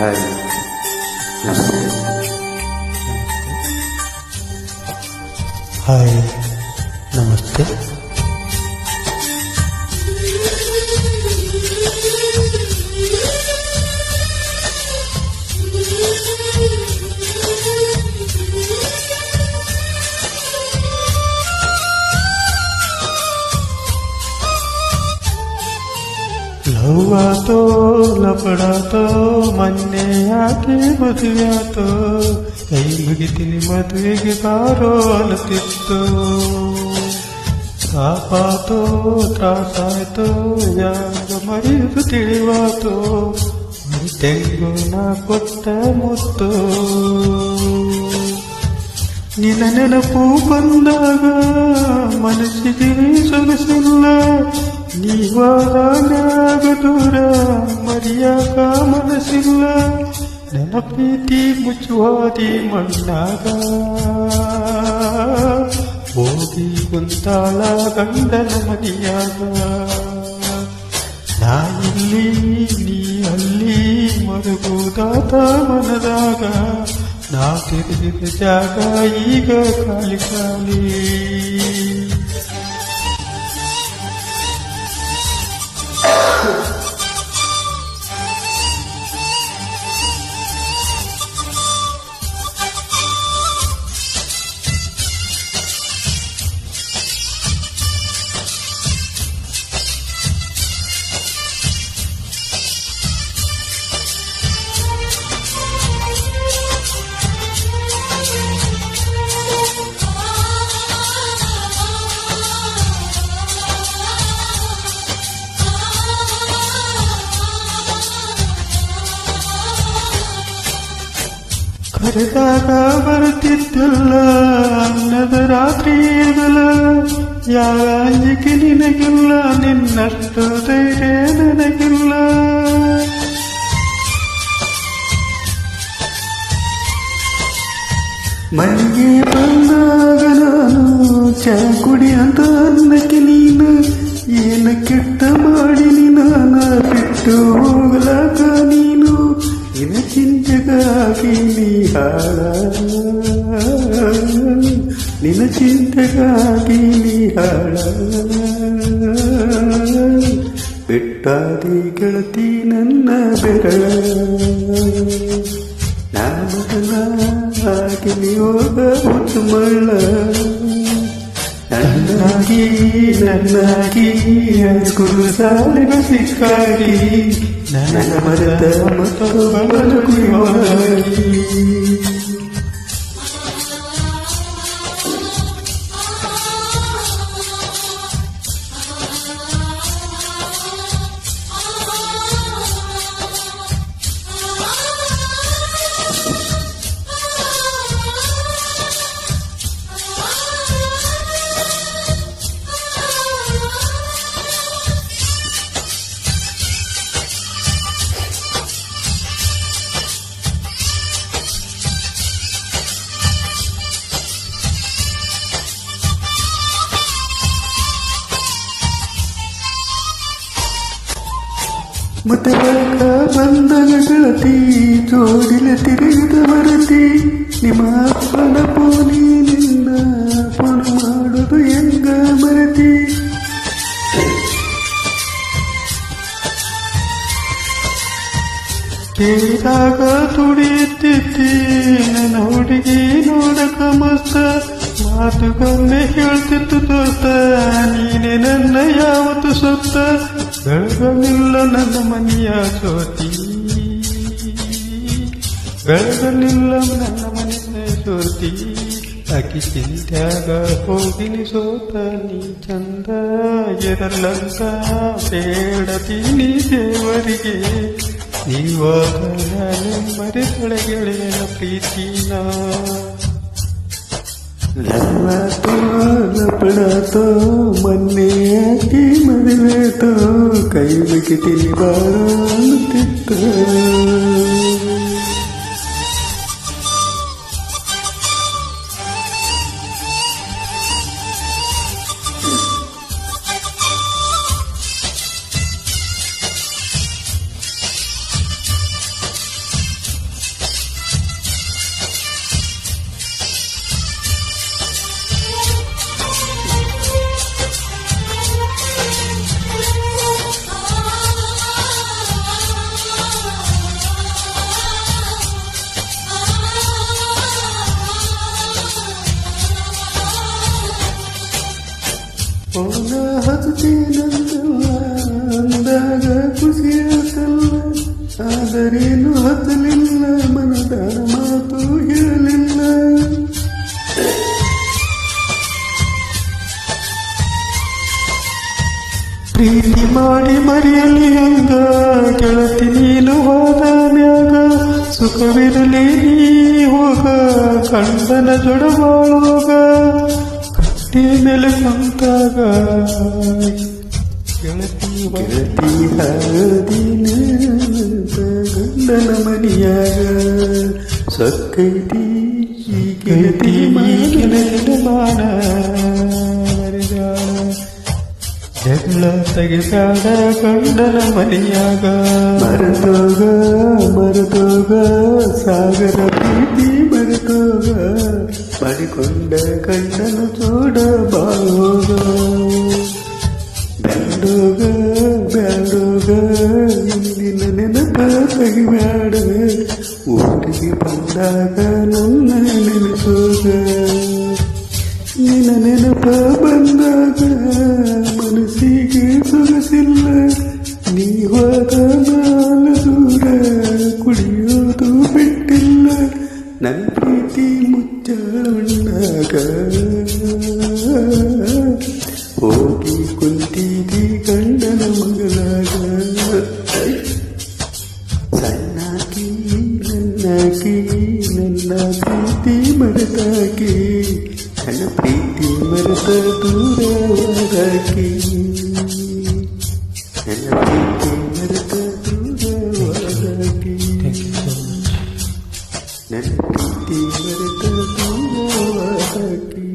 Hi ನಮಸ್ತೆ. Hi ನಮಸ್ತೆ. Love ಆತೋ ಲಪಡಾತೋ ಮೊನ್ನೆ ಯಾಕೆ ಮದುವೆ ಆತೋ, ಕೈ ಮುಗಿತೀನಿ ಮದುವೆಗೆ ಬಾರೋ ಅನ್ನುತ್ತಿತ್ತು. ಸಾಪಾತೋ ತ್ರಾಸಾಯ್ತೋ ಯಾರ ಮರೆಯುವುದು ತಿಳಿವಾತೋ, ತೆಂಗು ನಾ ಕೊಟ್ಟ ಮುತ್ತು. ನಿನ್ನ ನೆನಪು ಬಂದಾಗ ಮನಸ್ಸಿಗೆ ಸೊಗಸಿಲ್ಲ, ನೀವಾದಾಗ ದೂರ ಮರಿಯಾಗ ಮನಸ್ಸಿಲ್ಲ. ನನ್ನ ಪ್ರೀತಿ ಮುಚ್ಚುವಾದಿ ಮಣ್ಣಾಗ ಹೋಗಿ ಕುಂತಾಳ ಗಂಡನ ಮನೆಯಾಗ. ನಾ ಇಲ್ಲಿ ನೀ ಅಲ್ಲಿ ಮರುಗುದಾತ ಮನದಾಗ, ನಾ ತಿರುಗಿದ ಜಾಗ ಈಗ ಖಾಲಿ ಖಾಲಿ. ಕರೆದಾಗ ಬರ್ತಿದ್ದಲ್ಲ ಅನ್ನದ ರಾತ್ರಿ ಇರಲ್ಲ, ಯಾವ ಅಂಜಿಕೆ ನಿನಗಿಲ್ಲ, ನಿನ್ನಷ್ಟು ಧೈರ್ಯ ನನಗಿಲ್ಲ. ಮನೆಗೆ ಬಂದಾಗ ನಾನು ಚಾ ಕುಡಿ ಅಂತ ಅನ್ನಕ್ಕೆ ನೀನು ಏನ ಕೆಟ್ಟ ಮಾಡಿ ನಾನು ಬಿಟ್ಟು ಹೋಗ್ಲಾಕ ನೀನು. ನಿನ್ನ ಚಿಂತೆಗಾಗಿ ನೀ ಹಾಳ, ನಿನ್ನ ಚಿಂತೆಗಾಗಿ ನೀ ಹಾಳ. ಬಿಟ್ಟಾದಿ ಗೆಳತಿ ನನ್ನ ಬೆರಳ, ನಾಗಿ ನೀವೋಗ ಮುತ್ತು ಮಳ್ಳ. ನನ್ನಾಗಿ ಗುರು ಸಾಲಿನ ಸಿಕ್ಕಾಗಿ, ನನ್ನ ಮರದ ಮತ್ತು ಬಲಗುವಾಗಿ. ಮತ್ತೆ ಬಳಿಕ ಬಂದನ ಗೆಳತಿ, ಜೋಡಿಲ ತಿರುಗಿದ ಮರತಿ. ನಿಮ್ಮ ಅಪ್ಪನ ಪೋನಿ ನಿನ್ನ ಫೋನ್ ಮಾಡುದು ಹೆಂಗ ಮರತಿ. ಕೇಳಿದಾಗ ತುಡಿಯುತ್ತಿದ್ದಿ ನನ್ನ ಹುಡುಗಿ ನೋಡಕ ಮಸ್ತ, ಮಾತುಗೊಮ್ಮೆ ಹೇಳ್ತಿತ್ತು ದೋಸ್ತ, ನೀನೆ ನನ್ನ ಯಾವತ್ತು ಸೊತ್ತ. ಬೆಳಗಲಿಲ್ಲ ನನ್ನ ಮನೆಯ ಜ್ಯೋತಿ, ಬೆಳಗಲಿಲ್ಲ ನನ್ನ ಮನೆಯ ಜ್ಯೋತಿ. ಅಕ್ಕಿ ಚಿಂತ್ಯಾಗ ಹೋಗಿನಿ ಸೋತ, ನೀ ಚಂದ ಇರಲ್ಲಂತ ಬೇಡತೀನಿ ದೇವರಿಗೆ. ನೀವಾಗ ನಾನು ಮರೆತೊಳ ಗೆಳೆಯನ ಪ್ರೀತಿನ. ಲವ್ವಾತೋ ಲಪಡಾತೋ ಮೊನ್ನೆ ಯಾಕೆ ಮದುವೆತೋ, ಕೈ ಮುಗಿತೀನಿ ಬಾರೋ ಅನ್ನುತ್ತಿತ್ತು. ಹೆಸರೇನು ಹತ್ತಲಿಲ್ಲ, ಮನದಾನ ಮಾತು ಹೇಳಲಿಲ್ಲ. ಪ್ರೀತಿ ಮಾಡಿ ಮರೆಯಲಿ ಹಂಗ ಗೆಳತಿ ನೀನು ಹೋದ ಮ್ಯಾಗ, ಸುಖವಿರಲಿ ನೀ ಹೋಗ ಕಂಡನ ಜೊಡಬಾಳೋಗ, ಕಟ್ಟಿ ಮೇಲೆ ಕುಂತಾಗ ಗೆಳತಿ ಹಾದಿನ ಗಂಡನ ಮನಿಯಾಗ ಸಕ್ಕೈತಿ ಈ ಗೆಳತಿ ಮಾನ ಜಗಳ ತೆಗೆದಾಡ ಗಂಡನ ಮನೆಯಾಗ. ಮರೆತೋಗ ಸಾಗರ ಪ್ರೀತಿ ಮರೆತೋಗ, ಮಾಡಿಕೊಂಡ ಗಂಡನ ಜೋಡ ಬಾಳೋಗ. ಬ್ಯಾಡೋಗ ಇಂದಿನ ನೆನಪ ತೆಗಿಬ್ಯಾಡ, ಊರಿಗೆ ಬಂದಾಗ ನನ್ನ ನೆನೆಸೋಗ. ನಿನ್ನ ನೆನಪ ಬಂದಾಗ ಮನಸ್ಸಿಗೆ ಸೊಗಸಿಲ್ಲ, ನೀ ಹೋದ ನಾಲ ದೂರ ಕುಡಿಯೋದು ಬಿಟ್ಟಿಲ್ಲ, ನನ್ನ ಪ್ರೀತಿ ಮುಚ್ಚಾಳಣ್ಣಾಗ. ಹೋಗಿ ಕುಂತಿದಿ ಗಂಡನ ಮಗಳಾಗ, ಸಣ್ಣಾಕಿ ನನ್ನ ಪ್ರೀತಿ ಮರೆತಾಕಿ, ನನ್ನ ಪ್ರೀತಿ ಮರೆತ ದೂರವಾದಾಕಿ, ನನ್ನ ಪ್ರೀತಿ ಮರೆತ ದೂರವಾದಾಕಿ, ನನ್ನ ಪ್ರೀತಿ ಮರೆತ ದೂರವಾದಾಕಿ.